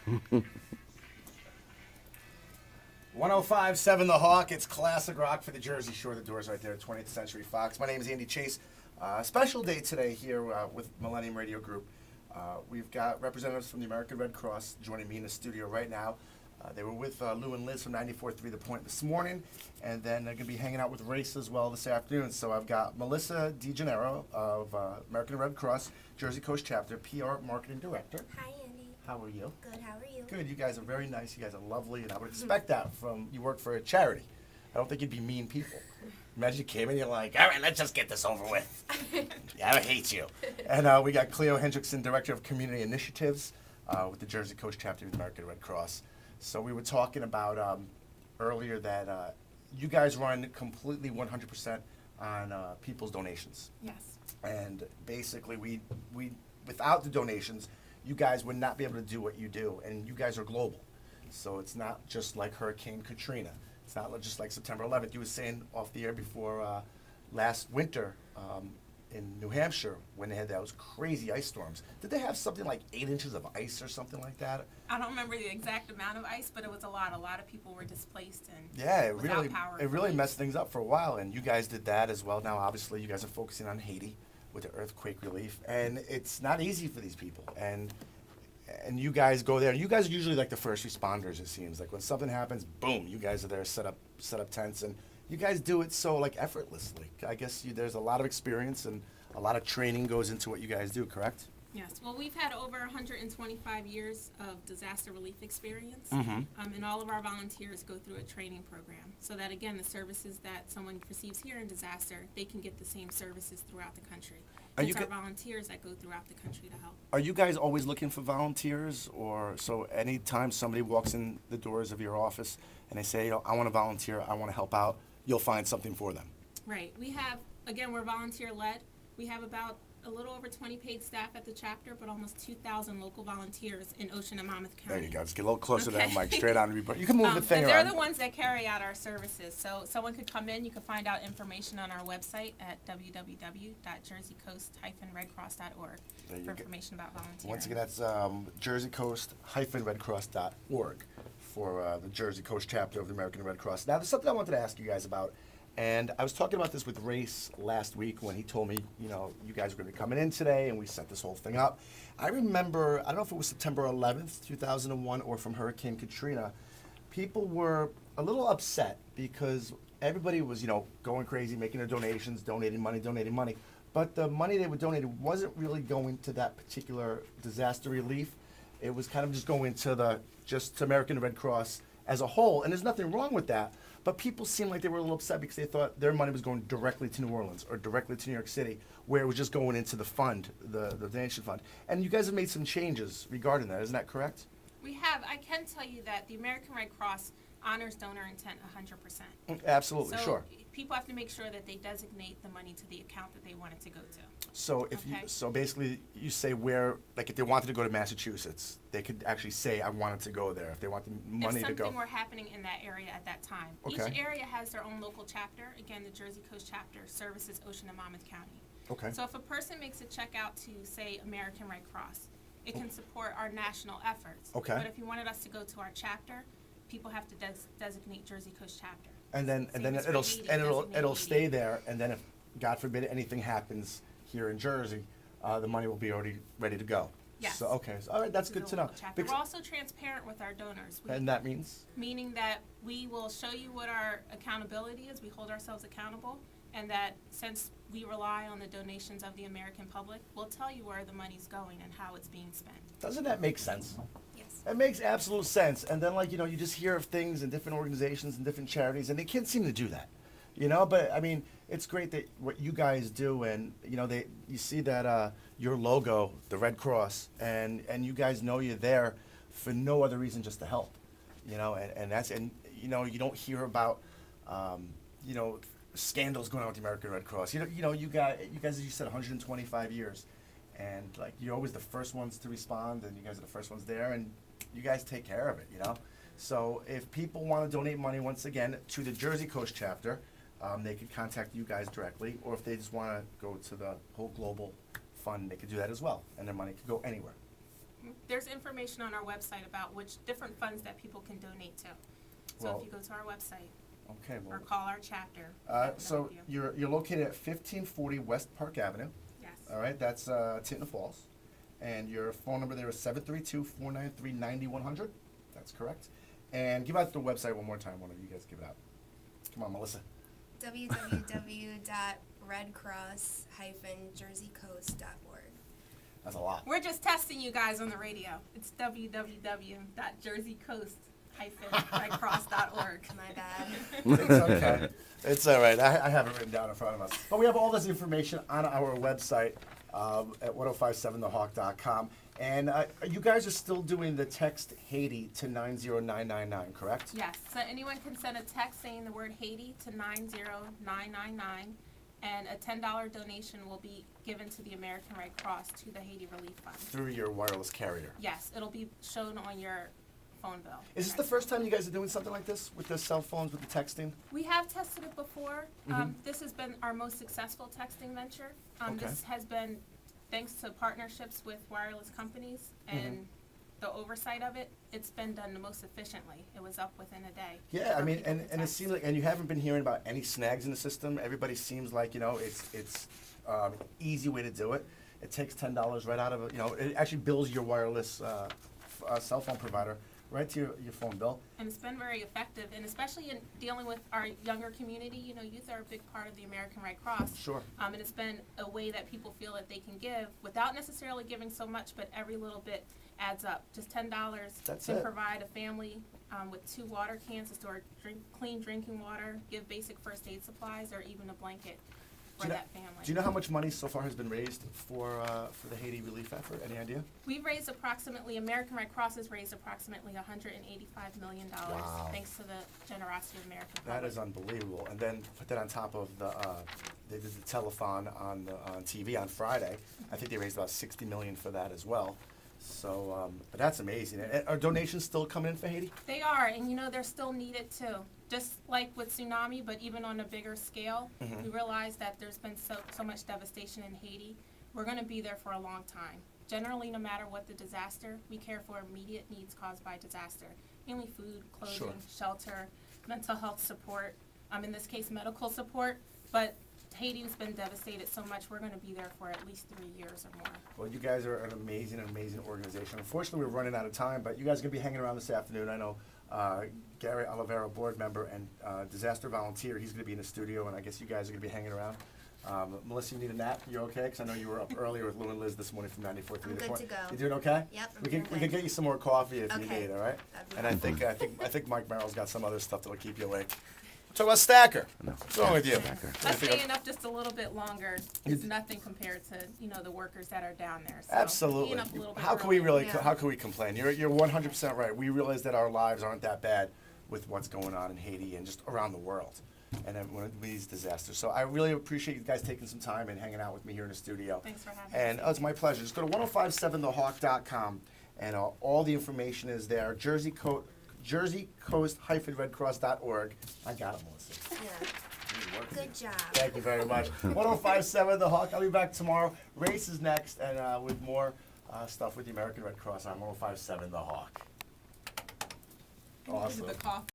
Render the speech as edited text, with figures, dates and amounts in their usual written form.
105.7 The Hawk. It's classic rock for the Jersey Shore. The doors right there at 20th Century Fox. My name is Andy Chase. Special day today here with Millennium Radio Group. We've got representatives from the American Red Cross joining me in the studio right now. They were with Lou and Liz from 94.3 The Point this morning, and then they're going to be hanging out with Race as well this afternoon. So I've got Melissa DeGennaro of American Red Cross Jersey Coast Chapter, PR Marketing Director. Hi, Andy. How are you? Good, how are you? Good. You guys are very nice. You guys are lovely, and I would expect that from you work for a charity. I don't think you'd be mean people. Imagine you came in, you're like, all right, let's just get this over with. Yeah, I hate you. And we got Cleo Hendrickson, Director of Community Initiatives with the Jersey Coast Chapter of the American Red Cross. So we were talking about earlier that you guys run completely 100% on people's donations. Yes. And basically, we without the donations, you guys would not be able to do what you do, and you guys are global. So it's not just like Hurricane Katrina. It's not just like September 11th. You were saying off the air before last winter in New Hampshire when they had those crazy ice storms. Did they have something like 8 inches of ice or something like that? I don't remember the exact amount of ice, but it was a lot. A lot of people were displaced and Yeah, power it really messed things up for a while, and you guys did that as well. Now, obviously, you guys are focusing on Haiti with the earthquake relief, and it's not easy for these people. And you guys go there. You guys are usually like the first responders. It seems like when something happens, boom, you guys are there, set up tents, and you guys do it so like effortlessly. I guess there's a lot of experience and a lot of training goes into what you guys do. Correct? Yes. Well, we've had over 125 years of disaster relief experience, Mm-hmm. and all of our volunteers go through a training program so that, again, the services that someone receives here in disaster, they can get the same services throughout the country. It's our volunteers that go throughout the country to help. Are you guys always looking for volunteers, or so anytime somebody walks in the doors of your office and they say, I want to volunteer, I want to help out, you'll find something for them? Right. We have, again, we're volunteer-led. We have about a little over 20 paid staff at the chapter, but almost 2,000 local volunteers in Ocean and Monmouth County. There you go. Just get a little closer to Okay. that mic, straight on. You can move the thing and they're around. the ones that carry out our services. So someone could come in. You can find out information on our website at www.jerseycoast-redcross.org There you for go. information about volunteering. Once again, that's jerseycoast-redcross.org for the Jersey Coast chapter of the American Red Cross. Now, there's something I wanted to ask you guys about, and I was talking about this with Race last week when he told me, you guys were going to be coming in today, and we set this whole thing up. I remember, I don't know if it was September 11th, 2001, or from Hurricane Katrina, people were a little upset because everybody was, going crazy, making their donations, donating money. But the money they were donating wasn't really going to that particular disaster relief. It was kind of just going to to American Red Cross as a whole, and there's nothing wrong with that. But people seemed like they were a little upset because they thought their money was going directly to New Orleans or directly to New York City, where it was just going into the fund, the donation fund. And you guys have made some changes regarding that, isn't that correct? We have. I can tell you that the American Red Cross honors donor intent 100%. Absolutely, So sure. people have to make sure that they designate the money to the account that they want it to go to. So so basically you say where, like if they wanted to go to Massachusetts, they could actually say, I wanted to go there, if they want the money to If go. something were happening in that area at that time. Okay. Each area has their own local chapter. Again, the Jersey Coast chapter services Ocean and Monmouth County. Okay. So if a person makes a check out to, say, American Red Cross, it can support our national efforts. Okay. But if you wanted us to go to our chapter, people have to designate Jersey Coast chapter. And then Same as for it'll Haiti, it'll designate stay Haiti. there, and then if God forbid anything happens here in Jersey, the money will be already ready to go. Yes. So okay, so, all right, that's This good is to a know. local chapter. Because- We're also transparent with our donors. and that means Meaning that we will show you what our accountability is, we hold ourselves accountable, and that since we rely on the donations of the American public, we'll tell you where the money's going and how it's being spent. doesn't that make sense? Yes. It makes absolute sense. And then you just hear of things in different organizations and different charities, and they can't seem to do that. But I mean, it's great that what you guys do, and you see that your logo, the Red Cross, and you guys know you're there for no other reason just to help. And you don't hear about scandals going on with the American Red Cross. You guys, as you said, 125 years, and you're always the first ones to respond, and you guys are the first ones there, and you guys take care of it. So if people want to donate money, once again, to the Jersey Coast chapter, they could contact you guys directly, or if they just want to go to the whole global fund, they could do that as well, and their money could go anywhere. there's information on our website about which different funds that people can donate to. So Well- if you go to our website Okay, or well, call our chapter. that'll so help you. you're located at 1540 West Park Avenue. Yes. All right, that's Tinton Falls. And your phone number there is 732-493-9100. That's correct. And give out the website one more time. One of you guys give it out. Come on, Melissa. www.redcross-jerseycoast.org. That's a lot. We're just testing you guys on the radio. It's www.jerseycoast-redcross.org. My bad. It's okay. It's all right. I have it written down in front of us. But we have all this information on our website at 1057thehawk.com. And you guys are still doing the text Haiti to 90999, correct? Yes, so anyone can send a text saying the word Haiti to 90999, and a $10 donation will be given to the American Red Cross to the Haiti Relief Fund. Through your wireless carrier. Yes, it'll be shown on your phone bill. Is this the first time you guys are doing something like this with the cell phones, with the texting? We have tested it before. Mhm. This has been our most successful texting venture. Okay. This has been thanks to partnerships with wireless companies and the oversight of it. It's been done the most efficiently. It was up within a day. Yeah, I for mean, people and to it text. seems like, and you haven't been hearing about any snags in the system. Everybody seems like, it's easy way to do it. It takes $10 right out of it. It actually bills your wireless cell phone provider right to your phone bill. And it's been very effective, and especially in dealing with our younger community. Youth are a big part of the American Red Cross. Sure. And it's been a way that people feel that they can give without necessarily giving so much, but every little bit adds up. Just $10 That's can it. provide a family with 2 water cans to store clean drinking water, give basic first aid supplies, or even a blanket for that family. Do you know how much money so far has been raised for the Haiti relief effort? Any idea? We've raised American Red Cross has raised approximately $185 million, Wow. thanks to the generosity of American That public. is unbelievable. And then put that on top of they did the telethon on TV on Friday. I think they raised about $60 million for that as well. So, but that's amazing. Are donations still coming in for Haiti? They are, and they're still needed too. Just like with tsunami, but even on a bigger scale, we realize that there's been so much devastation in Haiti. We're going to be there for a long time. Generally, no matter what the disaster, we care for immediate needs caused by disaster, mainly food, clothing, Sure. shelter, mental health support, in this case medical support, but Haiti's been devastated so much, we're going to be there for at least 3 years or more. Well, you guys are an amazing organization. Unfortunately, we're running out of time, but you guys are going to be hanging around this afternoon. I know Gary Oliveira, board member and disaster volunteer, he's going to be in the studio, and I guess you guys are going to be hanging around. Melissa, you need a nap? You're okay? Because I know you were up earlier with Lou and Liz this morning from 94.3. I'm good to go. You doing okay? Yep, I'm We doing can good. get you some more coffee if you Okay. need, all right? That'd be And I think Mike Merrill's got some other stuff that'll keep you awake. Talk about Stacker. What's wrong with you? Us staying up just a little bit longer is nothing compared to the workers that are down there. So Absolutely. being up a little bit How can we earlier- really? Yeah. How can we complain? You're 100% right. We realize that our lives aren't that bad with what's going on in Haiti and just around the world, and then with these disasters. So I really appreciate you guys taking some time and hanging out with me here in the studio. Thanks for having And us. it's my pleasure. Just go to 1057thehawk.com, and all the information is there. JerseyCoast-redcross.org. I got it, Melissa. Yeah. Good job. Thank you very much. 1057 The Hawk. I'll be back tomorrow. Race is next, and with more stuff with the American Red Cross on 1057 The Hawk. Awesome. The coffee.